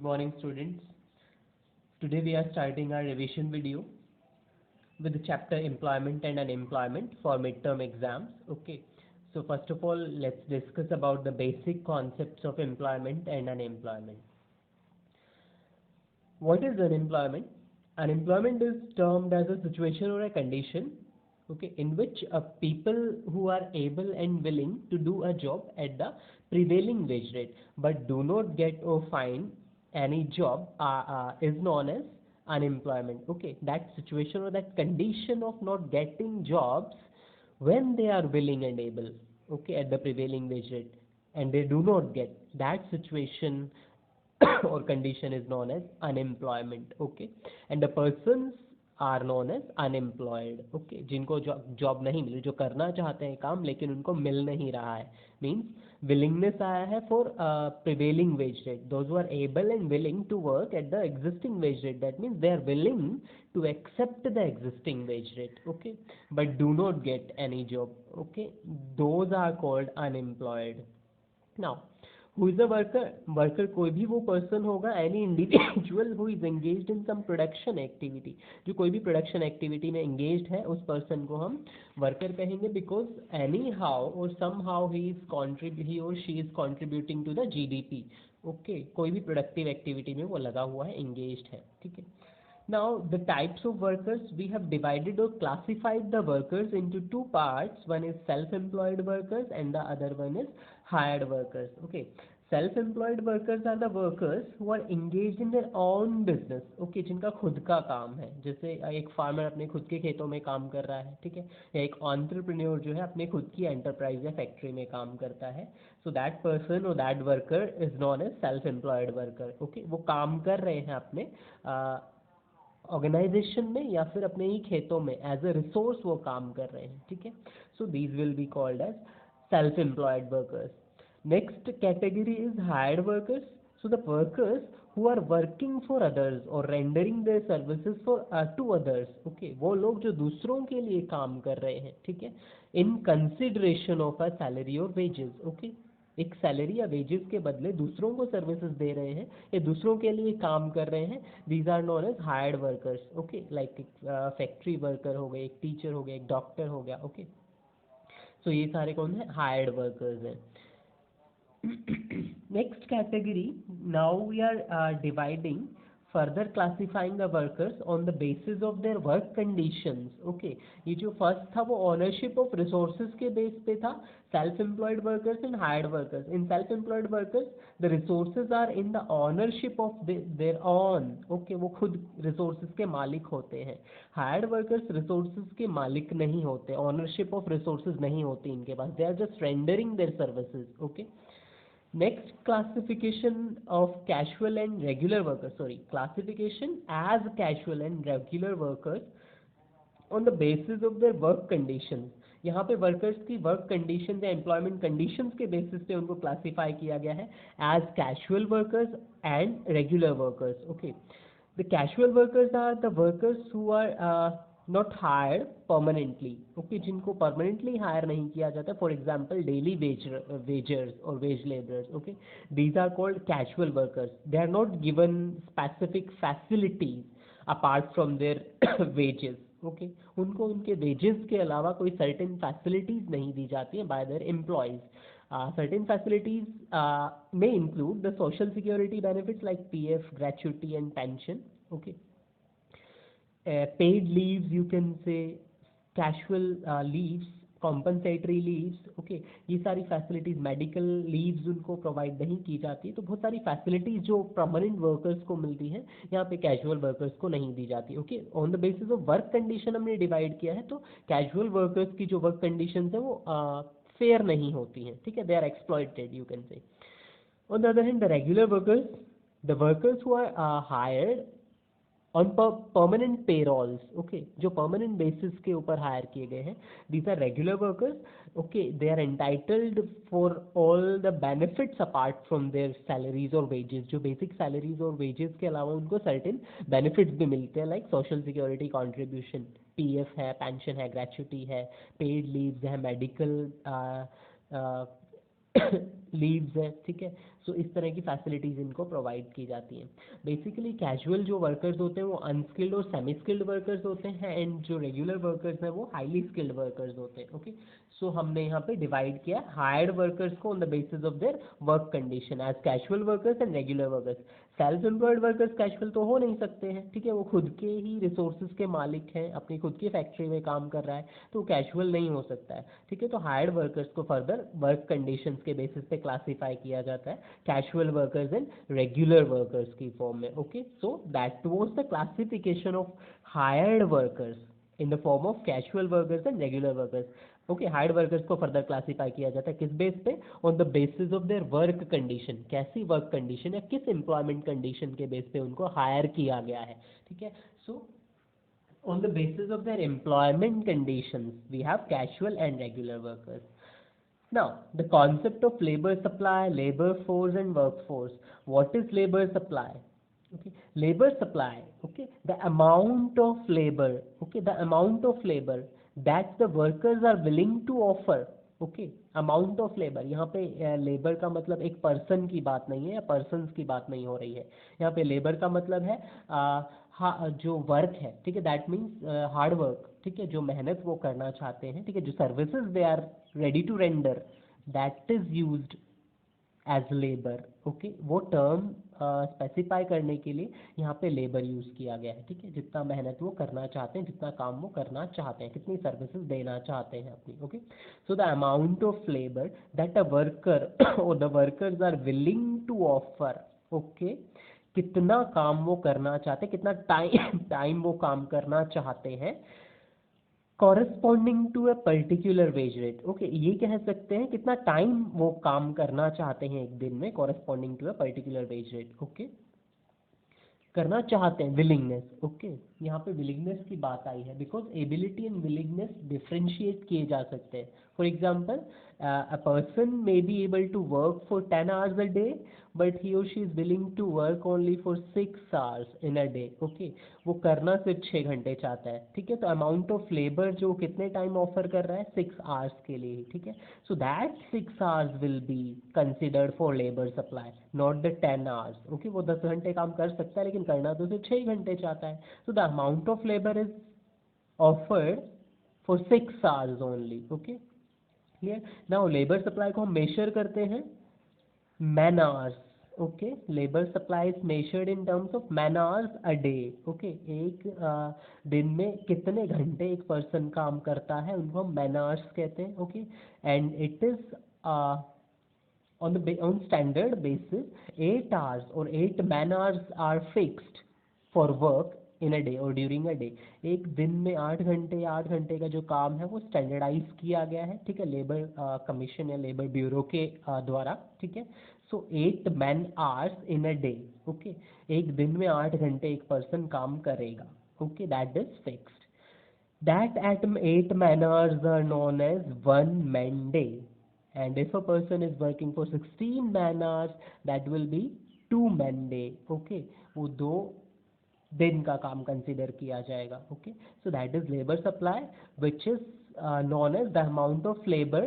morning, students. Today we are starting our revision video with the chapter employment and unemployment for midterm exams. Okay. So first of all, let's discuss about the basic concepts of employment and unemployment. What is unemployment? Unemployment is termed as a situation or a condition, okay, in which people who are able and willing to do a job at the prevailing wage rate but do not get or find any job is known as unemployment. Okay, that situation or that condition of not getting jobs when they are willing and able, okay, at the prevailing wage rate, and they do not get that situation or condition is known as unemployment. Okay, and the persons are known as unemployed. Okay, जिनको job नहीं मिली, जो करना चाहते हैं काम लेकिन उनको मिल नहीं रहा है, मीन्स willingness आया है for prevailing wage rate. Those who are able and willing to work at the existing wage rate, that means they are willing to accept the existing wage rate, okay, but do not get any job. Okay, those are called unemployed. Now, who is a worker? Worker कोई भी वो person होगा, any individual who is engaged in some production activity, जो कोई भी production activity में engaged है, उस person को हम worker कहेंगे, because anyhow or somehow he or she is contributing to the GDP. Okay, कोई भी productive activity में वो लगा हुआ है, engaged है, ठीक है. Now, the types of workers, we have divided or classified the workers into two parts. One is self-employed workers and the other one is hired workers. Okay, self-employed workers are the workers who are engaged in their own business. Okay, जिनका खुद का काम है, जैसे एक farmer अपने खुद के खेतों में काम कर रहा है, ठीक है, या एक एंटरप्रेन्योर जो है अपने खुद की एंटरप्राइज या फैक्ट्री में काम करता है. So that person or that worker is known as self-employed worker. Okay, वो काम कर रहे हैं अपने ऑर्गेनाइजेशन में या फिर अपने ही खेतों में एज अ रिसोर्स वो काम कर रहे हैं, ठीक है. So these will be called as self employed workers. Next category is hired workers. So the workers who are working for others or rendering their services for to others. Okay, वो लोग जो दूसरों के लिए काम कर रहे हैं, ठीक है, in consideration of a salary or wages. Okay, एक सैलरी या वेजेस के बदले दूसरों को सर्विसेज दे रहे हैं या दूसरों के लिए काम कर रहे हैं. These are known as hired workers. Okay, like एक फैक्ट्री वर्कर हो गए, एक टीचर हो गया, एक डॉक्टर हो गया. ओके, सो ये सारे कौन है? हायर्ड वर्कर्स हैं. Next category, now we are dividing, further classifying the workers on the basis of their work conditions. Okay, ये जो first था वो ownership of resources के base पे था, self employed workers and hired workers. In self employed workers the resources are in the ownership of their own. Okay, वो खुद resources के मालिक होते हैं. hired workers resources के मालिक नहीं होते, ownership of resources नहीं होती इनके पास, they are just rendering their services. Okay, next classification of casual and regular workers. Sorry, classification as casual and regular workers on the basis of their work conditions. यहाँ पे workers की work condition या employment conditions के basis पे उनको classify किया गया है as casual workers and regular workers. Okay, the casual workers are the workers who are not hired permanently. Okay, जिनको परमानेंटली हायर नहीं किया जाता, फॉर एग्जाम्पल डेली वेजर्स और wage labourers. Okay, these are called casual workers. They are not given specific facilities apart from their wages. Okay, उनको उनके wages के अलावा कोई सर्टेन फैसिलिटीज नहीं दी जाती हैं bye their employees. Certain facilities may include the social security benefits like PF, gratuity and pension. Okay, paid leaves, you can say, casual leaves, compensatory leaves. Okay, ये सारी फैसिलिटीज, मेडिकल लीव्स उनको provide नहीं की जाती. तो बहुत सारी facilities जो परमानेंट वर्कर्स को मिलती हैं यहाँ पे कैजुअल वर्कर्स को नहीं दी जाती. Okay, on the basis of work condition हमने डिवाइड किया है. तो कैजुअल वर्कर्स की जो वर्क कंडीशन है वो फेयर नहीं होती हैं, ठीक है, they are exploited, you can say. On the other hand the regular workers, the workers who are hired on permanent payrolls. Okay, जो परमानेंट बेसिस के ऊपर हायर किए गए हैं, these are regular workers. Okay, they are entitled for all the benefits apart from their salaries और wages. जो basic salaries और wages के अलावा उनको सर्टेन बेनिफिट्स भी मिलते हैं, like social security contribution, PF है, पेंशन है, ग्रेचुटी है, पेड लीव्स है, मेडिकल लीव्स है, ठीक है. सो इस तरह की फैसिलिटीज़ इनको प्रोवाइड की जाती हैं। बेसिकली कैजुअल जो वर्कर्स होते हैं वो अनस्किल्ड और सेमी स्किल्ड वर्कर्स होते हैं, एंड जो रेगुलर वर्कर्स हैं वो हाईली स्किल्ड वर्कर्स होते हैं। ओके, सो हमने यहाँ पे डिवाइड किया हायर्ड वर्कर्स को on the basis of their work condition as casual workers and regular workers. Self employed workers casual तो हो नहीं सकते हैं, ठीक है, वो खुद के ही रिसोर्सेज के मालिक हैं, अपनी खुद की फैक्ट्री में काम कर रहा है, तो कैजुअल नहीं हो सकता है, ठीक है। तो हायर्ड वर्कर्स को फर्दर वर्क कंडीशंस के बेसिस पे क्लासीफाई किया जाता है casual workers and regular workers की फॉर्म में। Okay, so that was the classification of hired workers in the form of casual workers and regular workers. Okay, hired workers को further classify किया जाता है किस बेस पे, on the basis of their work condition, कैसी work condition या किस employment condition के बेस पे उनको हायर किया गया है, ठीक है। सो on the basis of their employment conditions we have casual and regular workers. Now the concept of labor supply, labor force and workforce. What is labor supply? Okay, labor supply, okay, the amount of labor, okay, the amount of labor that the workers are willing to offer. Okay, amount of labour, यहाँ पे labour का मतलब एक person की बात नहीं है या पर्सन्स की बात नहीं हो रही है, यहाँ पे लेबर का मतलब है जो वर्क है, ठीक है, दैट मीन्स हार्ड वर्क, ठीक है, जो मेहनत वो करना चाहते हैं, ठीक है, जो services they are ready to render, that is used as labour. Okay, वो टर्म स्पेसिफाई करने के लिए यहाँ पे लेबर यूज़ किया गया है, ठीक है, जितना मेहनत वो करना चाहते हैं, जितना काम वो करना चाहते हैं, कितनी सर्विसेज देना चाहते हैं अपनी। Okay, so the amount of labour that a worker और the workers are willing to offer. Okay, कितना काम वो करना चाहते हैं, कितना टाइम वो काम करना चाहते हैं, corresponding to a particular wage rate. Okay, ये कह सकते हैं कितना टाइम वो काम करना चाहते हैं एक दिन में, corresponding to a particular wage rate. Okay, करना चाहते हैं, विलिंगनेस। ओके, यहाँ पे विलिंगनेस की बात आई है because ability and willingness differentiate किए जा सकते हैं। For example, a person may be able to work for 10 hours a day but he or she is willing to work only for 6 hours in a day. Okay, वो करना सिर्फ 6 घंटे चाहता है, ठीक है, तो अमाउंट ऑफ लेबर जो कितने टाइम ऑफर कर रहा है, 6 आवर्स के लिए ही, ठीक है, so that 6 hours will be considered for labour supply, not the 10 hours. Okay, वो 10 घंटे काम कर सकता है लेकिन करना तो सिर्फ 6 घंटे चाहता है, so the amount of labor is offered for 6 hours only. Okay, clear? Now labor supply को हम measure करते हैं man hours. Okay, labor supply is measured in terms of man hours a day. Okay, एक दिन में कितने घंटे एक पर्सन काम करता है उनको हम man hours कहते हैं। Okay, and it is on standard basis 8 hours or 8 man hours are fixed for work in a day और ड्यूरिंग अ डे। एक दिन में 8 घंटे या 8 घंटे का जो काम है वो स्टैंडर्डाइज किया गया है, ठीक है, लेबर कमीशन या लेबर ब्यूरो के द्वारा, ठीक है। So 8 man hours in a day. Okay, एक दिन में 8 घंटे एक पर्सन काम करेगा। Okay, that is fixed. That eight 8 man hours are known as 1 man day, and if a person is working for 16 man hours that will be 2 man day. Okay, वो 2 दिन का काम कंसिडर किया जाएगा। Okay, so that is labour supply which is known as the amount of labour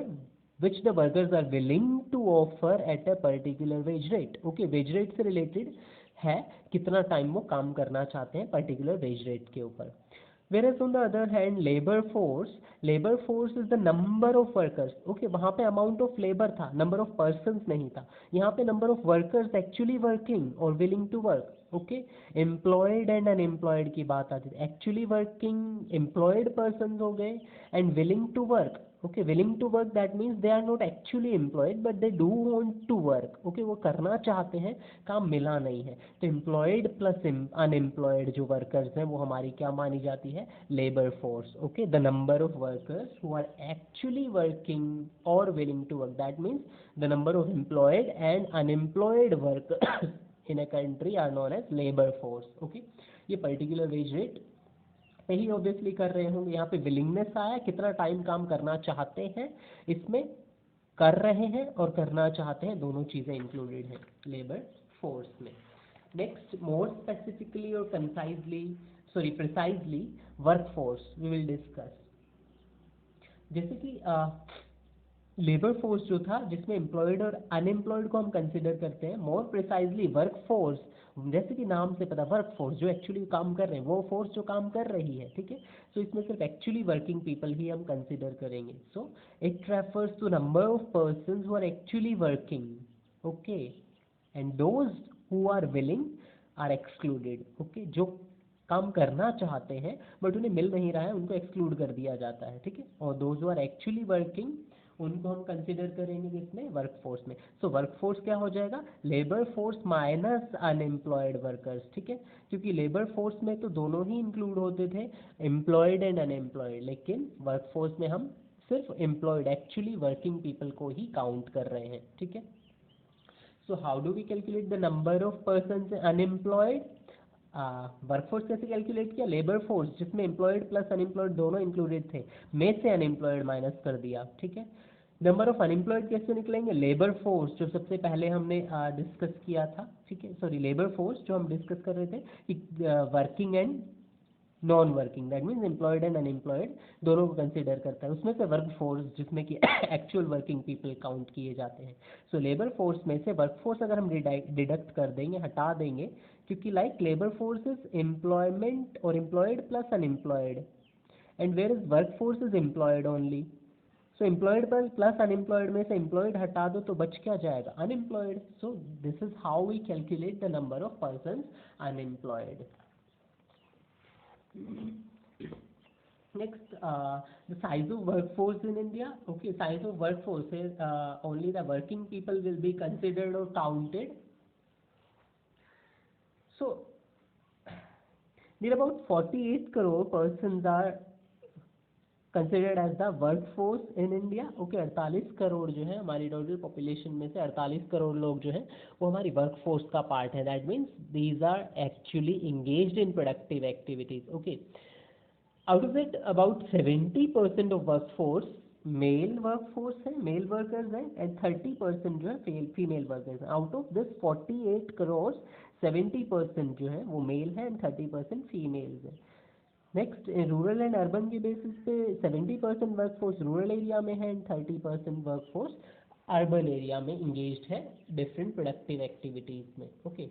which the workers are willing to offer at a particular wage rate. Okay, wage rate से related है, कितना time वो काम करना चाहते हैं particular wage rate के ऊपर। Whereas on the other hand labor force is the number of workers. Okay, वहाँ पे amount of labor था, number of persons नहीं था, यहाँ पे number of workers actually working or willing to work. Okay, employed and unemployed की बात आती है, actually working employed persons हो गए and willing to work. Okay, willing to work that means they are not actually employed but they do want to work. Okay, वो करना चाहते हैं, काम मिला नहीं है, तो employed plus unemployed जो workers हैं वो हमारी क्या मानी जाती है, labor force. Okay, the number of workers who are actually working or willing to work, that means the number of employed and unemployed workers in a country are known as labor force. Okay, ये particular wage rate यही obviously कर रहे होंगे। यहाँ पे willingness आया, कितना time काम करना चाहते हैं, इसमें कर रहे हैं और करना चाहते हैं, दोनों चीज़ें इंक्लूडेड हैं लेबर फोर्स में। नेक्स्ट, मोर स्पेसिफिकली और precisely work force we will discuss. जैसे कि लेबर फोर्स जो था जिसमें एम्प्लॉयड और अनएम्प्लॉयड को हम कंसिडर करते हैं, मोर प्रिसाइजली वर्क फोर्स, जैसे कि नाम से पता, वर्क फोर्स जो एक्चुअली काम कर रहे हैं, वो फोर्स जो काम कर रही है, ठीक है। सो इसमें सिर्फ एक्चुअली वर्किंग पीपल ही हम कंसिडर करेंगे। So it refers to number of person who are actually working, okay, and those who are willing are excluded, okay. जो काम करना चाहते हैं बट उन्हें मिल नहीं रहा है, उनको एक्सक्लूड कर दिया जाता है, ठीक है। और those who are actually working, उनको हम कंसिडर करेंगे किसमें, वर्कफोर्स में। सो वर्कफोर्स क्या हो जाएगा, labour force minus unemployed workers, ठीक है। क्योंकि लेबर फोर्स में तो दोनों ही इंक्लूड होते थे, एम्प्लॉयड एंड अनएम्प्लॉयड, लेकिन वर्कफोर्स में हम सिर्फ एम्प्लॉयड एक्चुअली वर्किंग पीपल को ही काउंट कर रहे हैं, ठीक है। So how do we calculate the number of person unemployed, workforce कैसे कैलकुलेट किया, लेबर फोर्स जिसमें एम्प्लॉयड प्लस अनएम्प्लॉयड दोनों इंक्लूडेड थे, में से अनएम्प्लॉयड माइनस कर दिया, ठीक है। नंबर ऑफ अनएम्प्लॉयड कैसे निकलेंगे, लेबर फोर्स जो सबसे पहले हमने डिस्कस किया था, ठीक है, सॉरी लेबर फोर्स जो हम डिस्कस कर रहे थे कि working and non working, that means employed and unemployed दोनों को कंसिडर करता है, उसमें से वर्क फोर्स जिसमें कि एक्चुअल वर्किंग पीपल काउंट किए जाते हैं। सो लेबर फोर्स में से वर्क फोर्स अगर हम डिडक्ट कर देंगे, हटा देंगे, क्योंकि like labour force is employment और employed plus unemployed, and where is work force is employed only. So employed पर प्लस अनएम्प्लॉयड में से एम्प्लॉयड हटा दो तो बच क्या जाएगा, unemployed. So this is how we calculate the number of person unemployed. Next, the size of workforce in India. Okay, size of workforce is only the working people will be considered or counted. So, near about 48 crore persons are considered as the work force in India, okay. 48 crore जो है हमारी total population में से 48 करोड़ लोग जो हैं वो हमारी वर्क फोर्स का पार्ट है, that means these are actually engaged in productive activities, okay. Out of it about 70% of work force male work force है, मेल वर्कर्स हैं, एंड 30% जो है फीमेल वर्कर्स हैं। आउट ऑफ दिस 48 करोड़ 70% जो है वो मेल है एंड 30% फीमेल्स है। नेक्स्ट, रूरल एंड अर्बन के बेसिस पे 70% वर्कफोर्स रूरल एरिया में है एंड 30% वर्कफोर्स अर्बन एरिया में इंगेज्ड है डिफरेंट प्रोडक्टिव एक्टिविटीज में, ओके।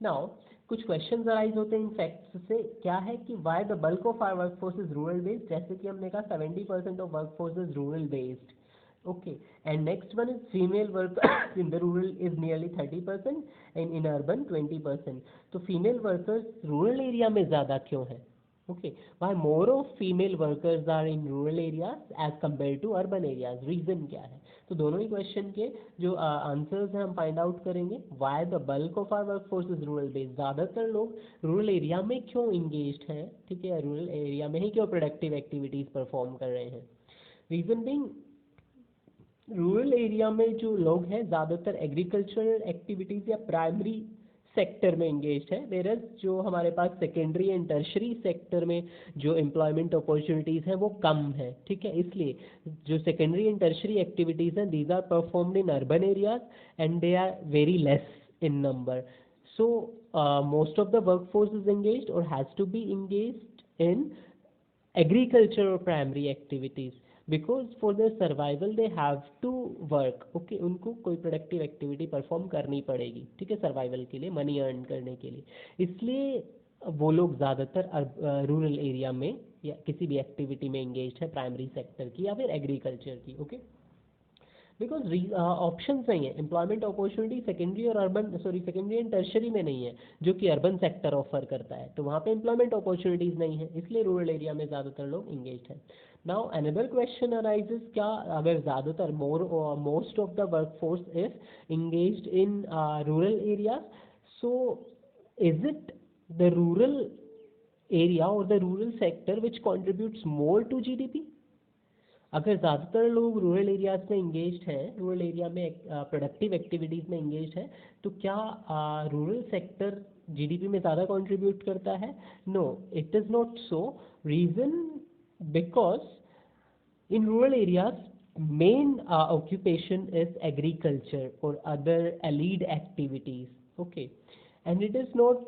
नाउ कुछ क्वेश्चन अराइज होते हैं इन फैक्ट्स से, क्या है कि why the bulk of our workforce is rural based, जैसे कि हमने कहा 70% of workforce is rural based, okay, and next one is female work in the rural is nearly 30% and in urban 20%. तो female workers rural area में ज़्यादा क्यों है, okay, why more of female workers are in rural areas as compared to urban areas, reason क्या है। तो दोनों ही question के जो आंसर्स हैं हम फाइंड आउट करेंगे। why the bulk of our workforce is rural based, ज़्यादातर लोग रूरल एरिया में क्यों इंगेज्ड हैं, ठीक है, रूरल एरिया में ही क्यों प्रोडक्टिव एक्टिविटीज़ परफॉर्म कर रहे हैं। रीजन बिंग, रूरल एरिया में जो लोग हैं ज़्यादातर एग्रीकल्चरल एक्टिविटीज़ या प्राइमरी सेक्टर में इंगेज है, वेरस जो हमारे पास सेकेंडरी एंड टर्शरी सेक्टर में जो एम्प्लॉयमेंट अपॉर्चुनिटीज़ हैं वो कम है, ठीक है। इसलिए जो सेकेंडरी एंड टर्शरी एक्टिविटीज़ हैं these are performed in urban areas and they are very less in number. So most of the work force is engaged और has to be engaged in agriculture or primary activities because for their survival they have to work, okay, उनको कोई productive activity perform करनी पड़ेगी, ठीक है, survival के लिए, money earn करने के लिए। इसलिए वो लोग ज़्यादातर रूरल एरिया में या किसी भी एक्टिविटी में एंगेज है, प्राइमरी सेक्टर की या फिर एग्रीकल्चर की, ओके। बिकॉज ऑप्शंस नहीं है, एम्प्लॉयमेंट अपॉर्चुनिटी सेकेंडरी और अर्बन सेकेंडरी एंड टर्शरी में नहीं है जो कि अर्बन सेक्टर ऑफर करता है, तो वहाँ पे एम्प्लॉयमेंट अपॉर्चुनिटीज़ नहीं है, इसलिए रूरल एरिया में ज़्यादातर लोग इंगेज हैं। नाउ अनदर क्वेश्चन अराइजेस, क्या अगर ज़्यादातर most of the work force is engaged in rural area, so is it the rural area और the rural sector which contributes more to GDP. अगर ज़्यादातर लोग रूरल एरियाज में engaged हैं, rural area में प्रोडक्टिव एक्टिविटीज़ में engaged है, तो क्या रूरल सेक्टर जीडीपी में ज़्यादा कंट्रीब्यूट करता है? No, it is not so. Reason because in rural areas main occupation is agriculture और other allied activities, okay, and it is not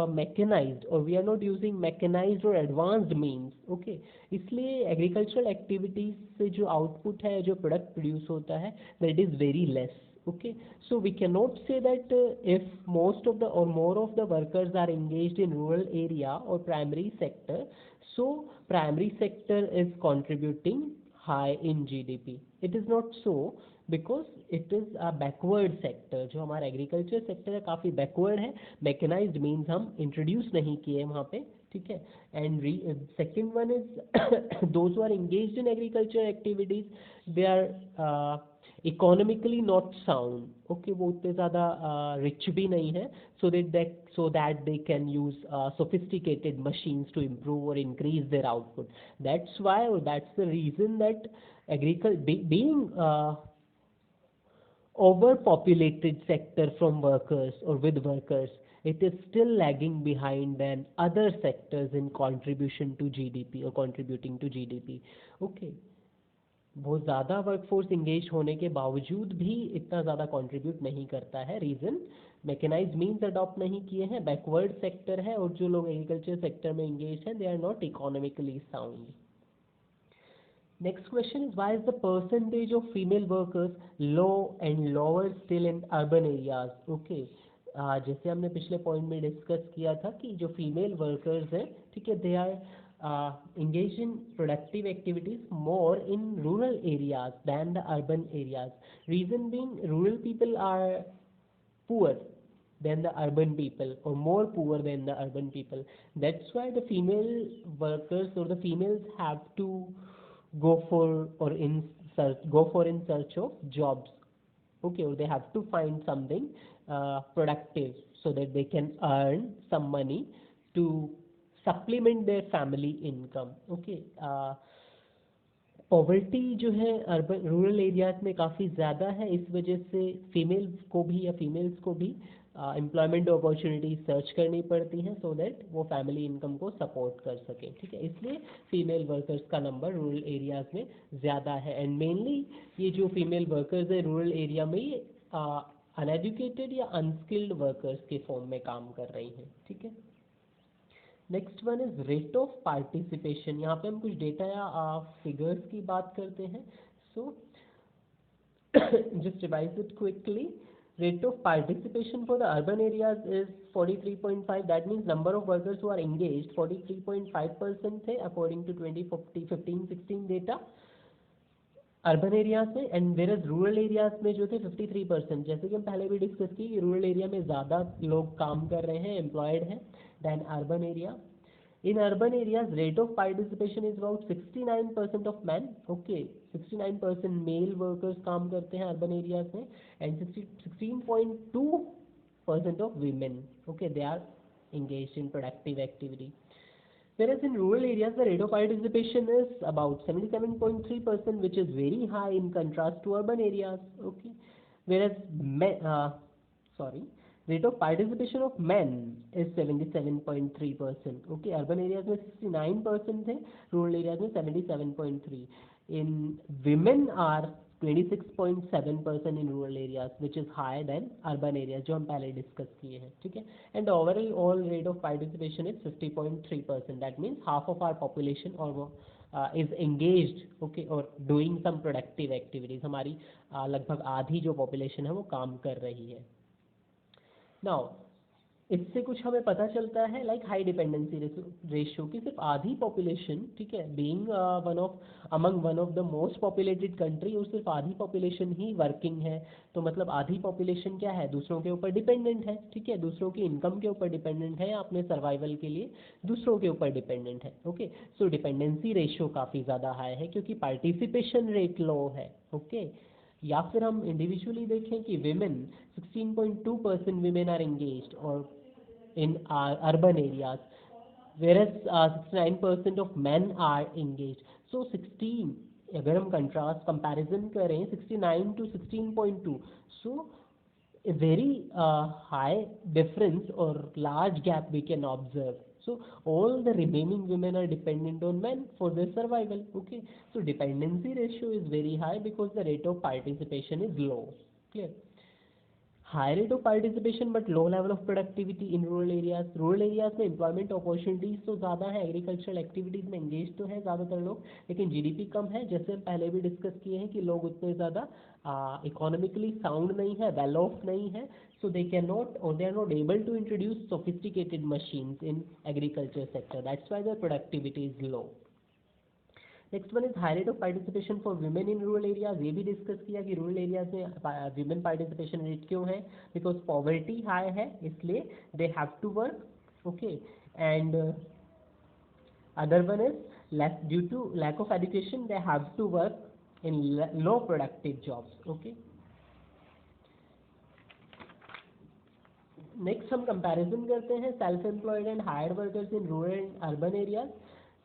mechanized, or we are not using mechanized or advanced means. Okay, इसलिए agricultural activities से जो output है, जो product produce होता है, that is very less. Okay, so we cannot say that if most of the or more of the workers are engaged in rural area or primary sector, so primary sector is contributing high in GDP. It is not so, because it is a backward sector. जो हमारा agriculture sector है काफ़ी backward है. Mechanised means हम introduce नहीं किए वहाँ पे. ठीक है. And second one is those who are engaged in agriculture activities, they are economically not sound. Okay, वो उतने ज़्यादा रिच भी नहीं है, so that they can use sophisticated machines to improve or increase their output. That's why, or that's the reason that being overpopulated sector from workers or with workers, it is still lagging behind than other sectors in contribution to GDP or contributing to GDP. Okay, बहुत ज़्यादा workforce engage होने के बावजूद भी इतना ज़्यादा contribute नहीं करता है. रीज़न, मैकेनाइज्ड मीन्स अडॉप्ट नहीं किए हैं, बैकवर्ड सेक्टर है, और जो लोग एग्रीकल्चर सेक्टर में इंगेज हैं, they are not economically sound. Next question is, why is the percentage of female workers low and lower still in urban areas? Okay, जैसे हमने पिछले पॉइंट में डिस्कस किया था कि जो फीमेल वर्कर्स हैं, ठीक है, they are engaged in productive activities more in rural areas than the urban areas. Reason being, rural people are poor than the urban people, or more poor than the urban people. That's why the female workers or the females have to go for in search of jobs. Okay, or they have to find something productive so that they can earn some money to supplement their family income. Okay, poverty जो है urban rural areas में काफ़ी ज़्यादा है. इस वजह से females को भी या फीमेल्स को भी एम्प्लॉयमेंट अपॉर्चुनिटी सर्च करनी पड़ती हैं, सो दैट वो फैमिली इनकम को सपोर्ट कर सके. ठीक है, इसलिए फीमेल वर्कर्स का नंबर रूरल एरियाज में ज़्यादा है. एंड मेनली ये जो फीमेल वर्कर्स है रूरल एरिया में, ये अनएजुकेटेड या अनस्किल्ड वर्कर्स के फॉर्म में काम कर रही हैं. ठीक है. Next one is rate of participation. यहाँ पे हम कुछ डेटा या फिगर्स की बात करते हैं. सो just revise it quickly. Rate of participation for the urban areas is 43.5. That means number of workers who are engaged 43.5% थे according to 2015-16 data urban areas में. And whereas rural areas में जो थे 53%. जैसे कि हम पहले भी डिस्कस की, रूरल एरिया में ज़्यादा लोग काम कर रहे हैं, एम्प्लॉयड हैं, then urban area. In urban areas rate of participation is about 69% of man. Okay, 69% male workers काम करते हैं अर्बन एरियाज में, and 16.2% of women. Okay, they are engaged in productive activity. Whereas in rural areas, the rate of participation is about 77.3%, which is very high in contrast to urban areas. Okay, whereas rate of participation of men is 77.3%. Okay, urban areas में 69% थे, rural areas में 77.3. In women are 26.7% in rural areas, which is higher than urban areas, जो हम पहले discuss किए हैं. ठीक है. And overall rate of participation is 50.3%. That means half of our population और इज एंगेज्ड, ओके, और डूइंग सम प्रोडक्टिव एक्टिविटीज. हमारी लगभग आधी जो पॉपुलेशन है वो काम कर रही है. नाउ इससे कुछ हमें पता चलता है, लाइक हाई डिपेंडेंसी रेशियो, की सिर्फ आधी पॉपुलेशन, ठीक है, being one of the most populated country, और सिर्फ आधी पॉपुलेशन ही वर्किंग है. तो मतलब आधी पॉपुलेशन क्या है, दूसरों के ऊपर डिपेंडेंट है. ठीक है, दूसरों की इनकम के ऊपर डिपेंडेंट है, या अपने सर्वाइवल के लिए दूसरों के ऊपर डिपेंडेंट है. ओके, सो डिपेंडेंसी रेशियो काफ़ी ज़्यादा हाई है, क्योंकि पार्टिसिपेशन रेट लो है. ओके, या फिर हम इंडिविजुअली देखें कि विमेन 16.2% विमेन आर एंगेज्ड और in urban areas, whereas 69% of men are engaged. So 16, अगर हम कंपैरिजन करें 69 to 16.2, so a very high difference or large gap we can observe. So all the remaining women are dependent on men for their survival. Okay, so dependency ratio is very high because the rate of participation is low. Clear? High rate of participation but low level of productivity in rural areas में employment opportunities तो ज़्यादा है, agricultural activities में engage तो है ज़्यादातर लोग, लेकिन जीडीपी कम है, जैसे हम पहले भी डिस्कस किए हैं कि लोग उतने ज़्यादा इकोनॉमिकली साउंड नहीं है, वेल ऑफ नहीं है, so they cannot or they are not able to introduce sophisticated machines in agriculture sector, that's why their productivity is low. Next one is high rate of participation for women in rural areas, ये भी discuss किया कि rural areas में women participation rate क्यों है, because poverty high है इसलिए they have to work, okay, and other one is less due to lack of education they have to work in low productive jobs, okay. Next हम comparison करते हैं self employed and hired workers in rural and urban areas.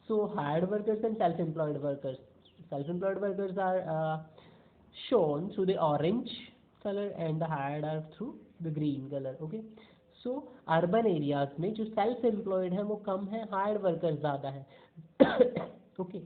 So hired workers and self-employed workers. Self-employed workers are shown through the orange color and the hired are through the green color. Okay. So urban areas में जो self-employed है वो कम है, hired workers ज़्यादा है. Okay.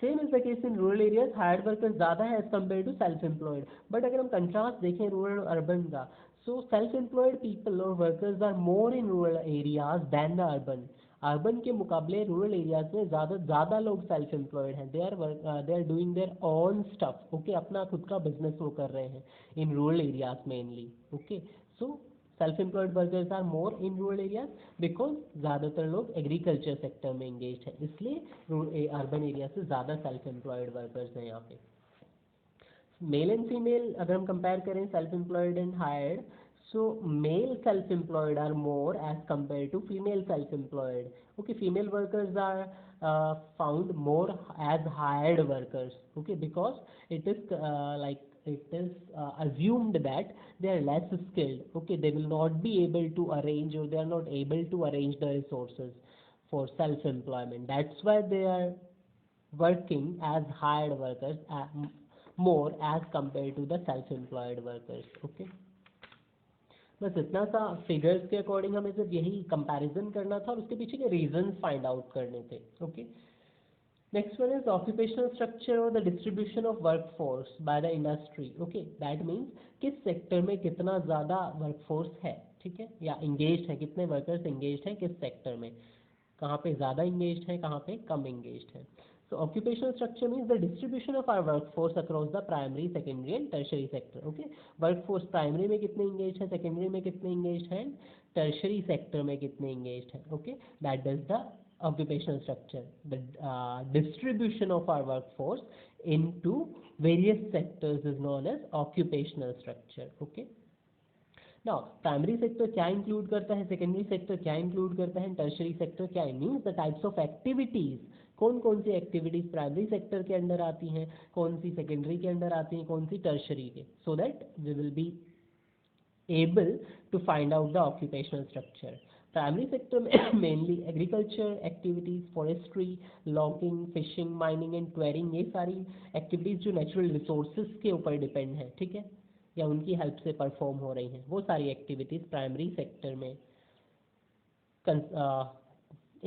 Same is the case in rural areas, hired workers ज़्यादा है as compare to self employed. But अगर हम कंट्रास्ट देखें रूरल और अर्बन का, सो सेल्फ एम्प्लॉयड पीपल और workers are more in rural areas than the urban. Urban के मुकाबले रूरल एरियाज में ज़्यादा लोग सेल्फ एम्प्लॉयड हैं, they are doing their own stuff, okay, अपना खुद का बिजनेस वो कर रहे हैं in rural areas mainly, okay. So self employed workers are more in rural areas because ज़्यादातर लोग एग्रीकल्चर सेक्टर में एंगेज है, इसलिए अर्बन एरिया से ज़्यादा सेल्फ एम्प्लॉयड वर्कर्स हैं यहाँ पे. मेल एंड फीमेल अगर हम कंपेयर करें self employed and hired, so male self-employed are more as compared to female self-employed. Okay, female workers are found more as hired workers, okay, because it is assumed that they are less skilled, okay, they will not be able to arrange or they are not able to arrange the resources for self-employment, that's why they are working as hired workers more as compared to the self-employed workers, okay. बस इतना सा figures के according हमें सिर्फ यही comparison करना था और उसके पीछे के रीजंस फाइंड आउट करने थे, okay. Next one is occupational structure और the distribution of workforce by the industry, okay, that means किस सेक्टर में कितना ज़्यादा वर्कफोर्स है, ठीक है, या इंगेज्ड है, कितने वर्कर्स इंगेज्ड हैं किस सेक्टर में, कहाँ पे ज़्यादा इंगेज्ड है, कहाँ पे कम इंगेज्ड है. So occupational structure means the distribution of our workforce across the primary, secondary and tertiary sector. Okay, workforce primary में कितने engaged है, secondary में कितने engaged हैं, tertiary sector में कितने engaged हैं. Okay, that is the occupational structure. The distribution of our workforce into various sectors is known as occupational structure. Okay. Now primary sector क्या इंक्लूड करता है, सेकेंडरी सेक्टर क्या इंक्लूड करता है, टर्शरी सेक्टर क्या है, means the types of activities, कौन कौन सी एक्टिविटीज प्राइमरी सेक्टर के अंडर आती हैं, कौन सी सेकेंडरी के अंडर आती हैं, कौन सी टर्शरी के, so that we will be able to find out the occupational structure. Primary sector में mainly agriculture activities, forestry, logging, fishing, mining and quarrying, ये सारी एक्टिविटीज जो नेचुरल रिसोर्सेज के ऊपर डिपेंड है, ठीक है, या उनकी हेल्प से परफॉर्म हो रही हैं, वो सारी एक्टिविटीज़ प्राइमरी सेक्टर में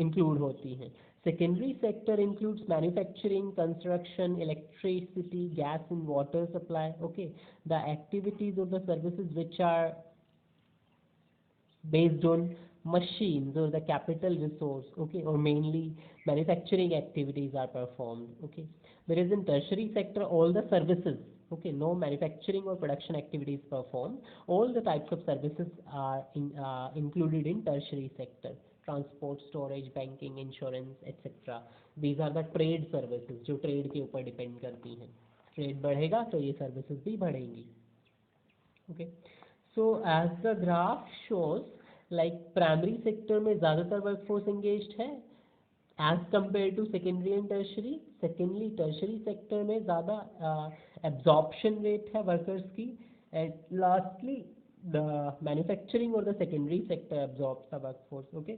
इंक्लूड होती हैं. Secondary sector includes manufacturing, construction, electricity, gas and water supply, okay, the activities और the services which are based on machines or the capital resource, okay, or mainly manufacturing activities are performed, okay. Whereas in tertiary sector all the services, okay, no manufacturing or production activities performed, all the types of services are included in tertiary sector, transport, storage, banking, insurance, etc. These are the trade services जो trade के ऊपर depend करती हैं. trade बढ़ेगा तो ये services भी बढ़ेंगी, okay. So as the graph shows, like primary sector में ज़्यादातर workforce engaged है as compared to secondary and tertiary. Secondly tertiary sector में ज़्यादा absorption rate है workers की, and lastly the manufacturing और the secondary sector absorbs the workforce, okay.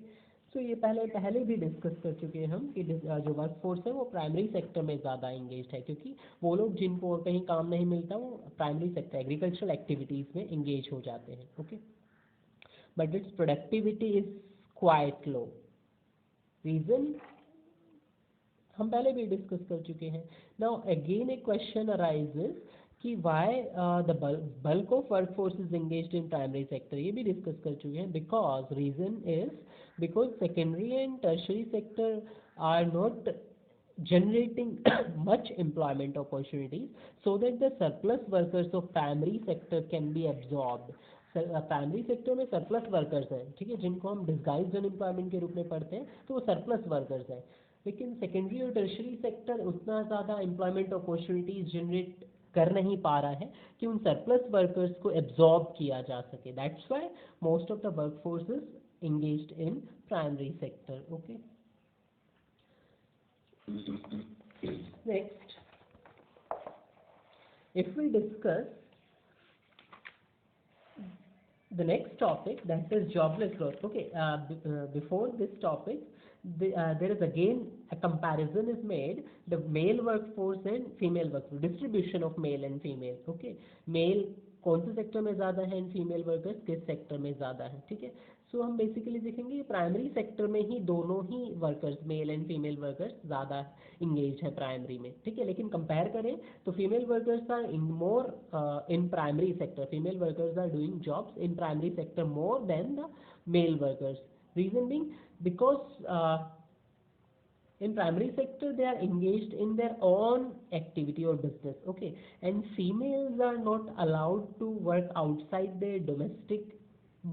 So ये पहले भी डिस्कस कर चुके हैं हम कि जो वर्कफोर्स है वो प्राइमरी सेक्टर में ज़्यादा इंगेज्ड है, क्योंकि वो लोग जिनको और कहीं काम नहीं मिलता वो प्राइमरी सेक्टर एग्रीकल्चरल एक्टिविटीज़ में इंगेज हो जाते हैं, okay. But its productivity is quite low. Reason हम पहले भी डिस्कस कर चुके हैं. Now again a question arises कि why the bulk of work force is engaged in primary sector, ये भी डिस्कस कर चुके हैं. Because reason is because secondary and tertiary sector are not generating much employment opportunities so that the surplus workers of primary sector can be absorbed. Primary sector में surplus workers हैं, ठीक है, जिनको हम डिस्गाइज्ड अनएम्प्लॉयमेंट के रूप में पढ़ते हैं, तो वो सरप्लस वर्कर्स हैं. लेकिन सेकेंडरी और टर्शरी सेक्टर उतना ज़्यादा एम्प्लॉयमेंट अपॉर्चुनिटीज जनरेट कर नहीं पा रहा है कि उन सरप्लस वर्कर्स को एब्जॉर्ब किया जा सके. That's why most of the work force is engaged in primary sector. Okay, next, if we discuss the next topic, that is jobless growth. Okay, before this topic, there is again a comparison is made, the male workforce and female workforce, distribution of male and female. Okay, male कौन से sector में ज़्यादा है and female workers किस sector में ज़्यादा है. ठीक है, सो हम बेसिकली देखेंगे प्राइमरी सेक्टर में ही दोनों ही workers, male and female workers, ज़्यादा इंगेज है प्राइमरी में. ठीक है, लेकिन कंपेयर करें तो female workers are in more in primary sector, female workers are doing jobs in primary sector more than the male workers. Reason being because in primary sector they are engaged in their own activity or business. Okay, and females are not allowed to work outside their domestic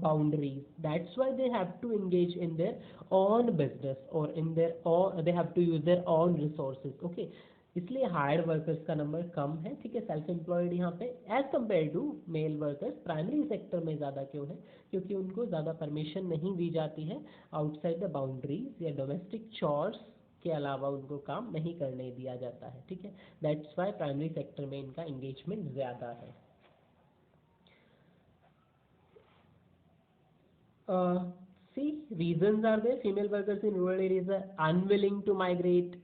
boundaries. That's why they have to engage in their own business or in their own, they have to use their own resources. Okay, इसलिए hired workers का number कम है. ठीक है, self employed यहाँ पे as compare to male workers primary sector में ज़्यादा क्यों है, क्योंकि उनको ज़्यादा परमिशन नहीं दी जाती है आउटसाइड द बाउंड्रीज या डोमेस्टिक चॉर्स के अलावा उनको काम नहीं करने दिया जाता है. ठीक है, दैट्स वाई प्राइमरी सेक्टर में इनका एंगेजमेंट ज़्यादा है. See, reasons are there. Female workers in rural areas are unwilling to migrate.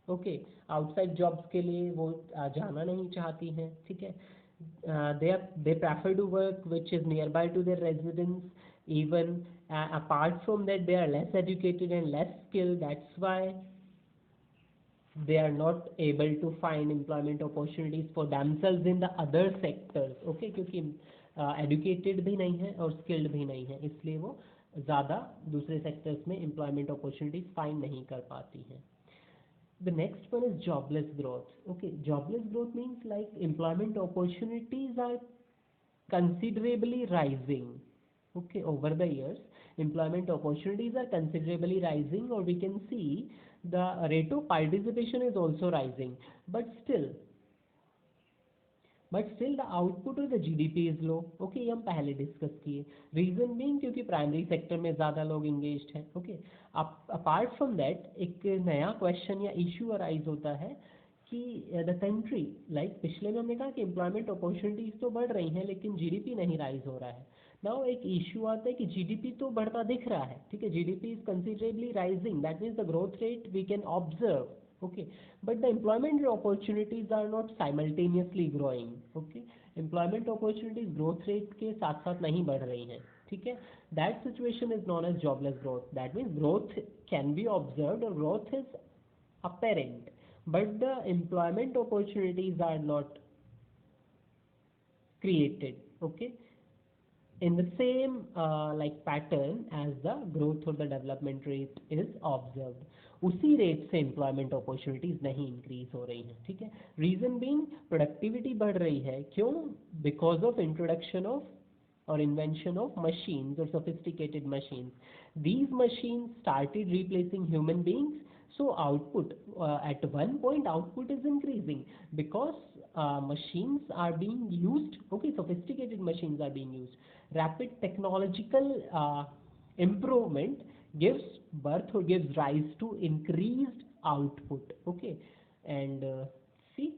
Okay, outside jobs के लिए वो जाना नहीं चाहती हैं. ठीक है, they prefer to work which is nearby to their residence. Even apart from that, they are less educated and less skilled. That's why they are not able to find employment opportunities for themselves in the other sectors. Okay, क्योंकि educated भी नहीं है और skilled भी नहीं है, इसलिए वो ज़्यादा दूसरे सेक्टर्स में एम्प्लॉयमेंट अपॉर्चुनिटीज फाइंड नहीं कर पाती हैं. The next one is jobless growth. Okay, jobless growth means like employment opportunities are considerably rising. Okay, over the years, employment opportunities are considerably rising, or we can see the rate of participation is also rising. But still the output of the GDP is low. Okay, ये हम पहले discuss किए. Reason being क्योंकि primary sector में ज़्यादा लोग engaged हैं. Okay, apart from that एक नया क्वेश्चन या इशू अराइज होता है कि द कंट्री, लाइक पिछले में हमने कहा कि एम्प्लॉयमेंट अपॉर्चुनिटीज तो बढ़ रही हैं लेकिन जीडीपी नहीं राइज हो रहा है. नाउ एक इशू आता है कि जीडीपी तो बढ़ता दिख रहा है. ठीक है, GDP is considerably rising, that means the growth rate we can observe. Okay, but the employment opportunities are not simultaneously growing. Okay, employment opportunities growth rate के साथ साथ नहीं बढ़ रही हैं. ठीक है, that situation is known as jobless growth. That means growth can be observed or growth is apparent, but the employment opportunities are not created. Okay, in the same like pattern as the growth or the development rate is observed. उसी rate से employment opportunities नहीं increase हो रही हैं. ठीक है, reason being productivity बढ़ रही है. क्यों? बिकॉज ऑफ इंट्रोडक्शन ऑफ और इन्वेंशन ऑफ मशीन्स और sophisticated machines. These machines started replacing human beings. So output at one point output is increasing because machines are being used. Okay, sophisticated machines are being used. Rapid technological improvement gives birth or gives rise to increased output. Okay, and see,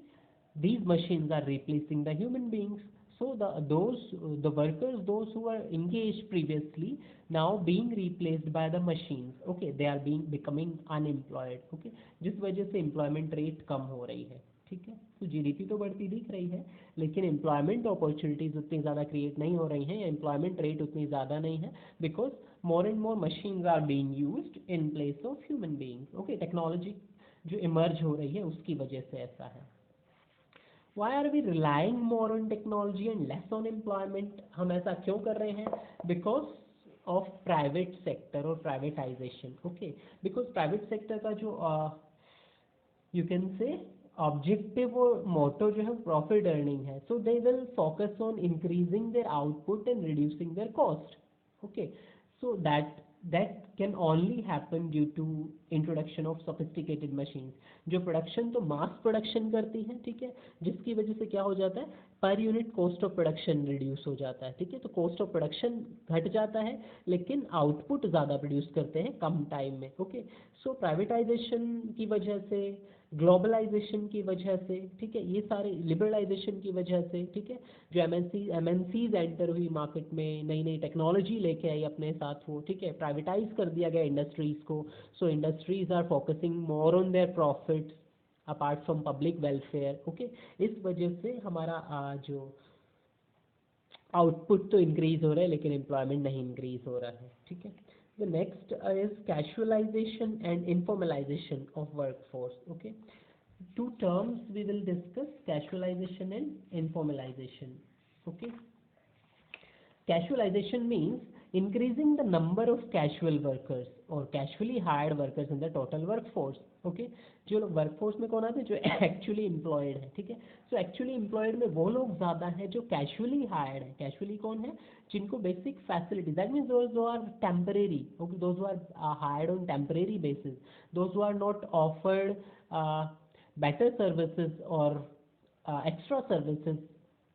these machines are replacing the human beings. So the workers, those who were engaged previously, now being replaced by the machines. Okay, they are becoming unemployed. Okay, जिस वजह से employment rate कम हो रही है. ठीक है, तो GDP तो बढ़ती दिख रही है लेकिन एम्प्लॉयमेंट अपॉर्चुनिटीज उतनी ज़्यादा क्रिएट नहीं हो रही हैं या एम्प्लॉयमेंट रेट उतनी ज़्यादा नहीं है because more and more machines are being used in place of human beings. Okay, technology जो इमर्ज हो रही है उसकी वजह से ऐसा है. Why are we relying more on technology and less on employment? हम ऐसा क्यों कर रहे हैं? बिकॉज ऑफ प्राइवेट सेक्टर और privatization. Okay, because private sector का जो यू कैन से ऑब्जेक्टिव और मोटो जो है प्रॉफिट अर्निंग है, so they will focus on increasing their output and reducing their cost. Okay, so that can only happen due to introduction of sophisticated machines, जो production तो mass production करती है, ठीक है, जिसकी वजह से क्या हो जाता है, per unit cost of production reduce हो जाता है, ठीक है, तो कॉस्ट ऑफ प्रोडक्शन घट जाता है लेकिन आउटपुट ज़्यादा प्रोड्यूस करते हैं कम टाइम में। ओके, सो प्राइवेटाइजेशन की वजह से, ग्लोबलाइजेशन की वजह से, ठीक है, ये सारे लिबरलाइजेशन की वजह से, ठीक है, जो एमएनसीज एंटर हुई मार्केट में, नई नई टेक्नोलॉजी लेके आई अपने साथ वो, ठीक है, प्राइवेटाइज कर दिया गया इंडस्ट्रीज को, so industries are focusing more on their profits apart from public welfare. Okay, इस वजह से हमारा जो आउटपुट तो इंक्रीज हो रहा है लेकिन एम्प्लॉयमेंट नहीं इंक्रीज हो रहा है, ठीक है। The next is casualisation and informalisation of workforce. Okay, two terms we will discuss: casualization and informalization. Okay, casualization means increasing the number of casual workers or casually hired workers in the total workforce. Okay, जो लोग workforce में कौन आते हैं, जो actually employed है, ठीक है, सो एक्चुअली एम्प्लॉयड में वो लोग ज़्यादा हैं जो कैजुअली हायर्ड है। कैजुअली कौन है, जिनको basic facilities, that means those who are temporary, okay, those who are hired on temporary basis, those who are not offered better services or extra services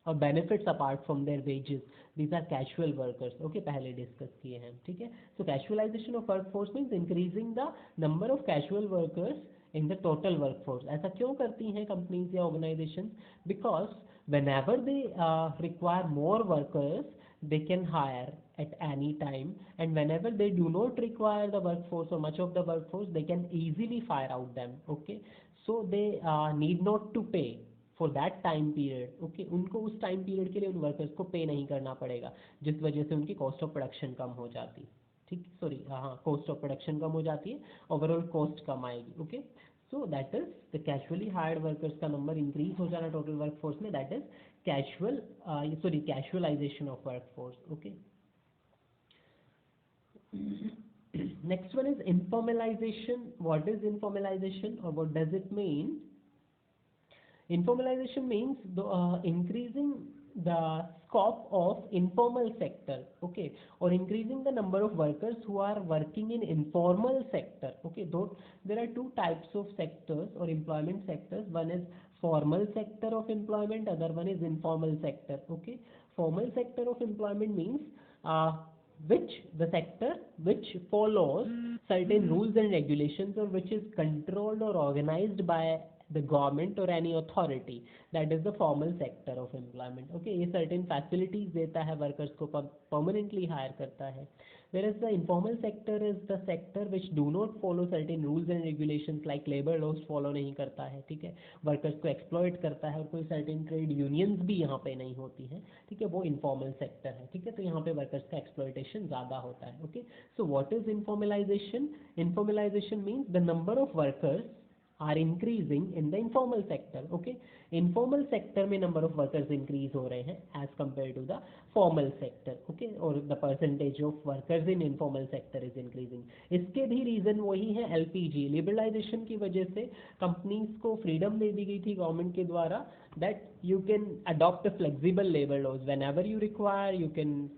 or benefits apart from their wages, these are casual workers। okay, पहले discuss किए हैं, ठीक है। so casualization of workforce means increasing the number of casual workers in the total workforce। ऐसा क्यों करती हैं companies या organization? Because whenever they require more workers, they can hire at any time, and whenever they do not require the workforce or much of the workforce, they can easily fire out them। okay, so they need not to pay for that time period। okay, उनको उस time period के लिए उन workers को पे नहीं करना पड़ेगा, जिस वजह से उनकी कॉस्ट ऑफ प्रोडक्शन कम हो जाती है, ठीक, सॉरी, हाँ, कॉस्ट ऑफ प्रोडक्शन कम हो जाती है, ओवरऑल कॉस्ट कम आएगी। Okay, so that is the casually hired workers का नंबर इंक्रीज हो जाना टोटल वर्कफोर्स में, that is casual, sorry, casualisation of workforce. Okay, next one is informalization। what is informalization or what does it mean? Informalization means increasing the scope of informal sector, okay, or increasing the number of workers who are working in informal sector। okay, though there are two types of sectors or employment sectors, one is formal sector of employment, other one is informal sector। okay, formal sector of employment means which the sector which follows certain rules and regulations, or which is controlled or organized by the government or any authority, that is the formal sector of employment। okay, ये certain facilities देता है workers को, permanently hire करता है, whereas the informal sector is the sector which do not follow certain rules and regulations, like labor laws follow नहीं करता है, ठीक है, workers को exploit करता है, और कोई certain trade unions भी यहाँ पे नहीं होती है, ठीक है, वो informal sector है, ठीक है, तो यहाँ पे workers का exploitation ज़्यादा होता है। okay, so what is informalization? Informalization means the number of workers are increasing in the informal sector। okay, informal sector में number of workers increase हो रहे हैं as compared to the formal sector। okay, और the percentage of workers in informal sector is increasing। इसके भी reason वही है, LPG liberalization की वजह से companies को freedom दे दी गई थी गवर्नमेंट के द्वारा, that you can adopt a flexible labor laws, whenever you require you can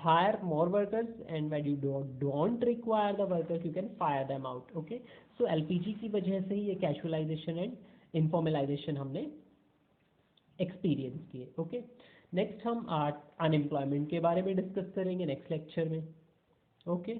hire more workers, and when you don't require the workers you can fire them out। okay, so LPG की वजह से ही ये casualisation and informalisation हमने experience किए। Okay, next हम unemployment के बारे में डिस्कस करेंगे नेक्स्ट लेक्चर में। ओके।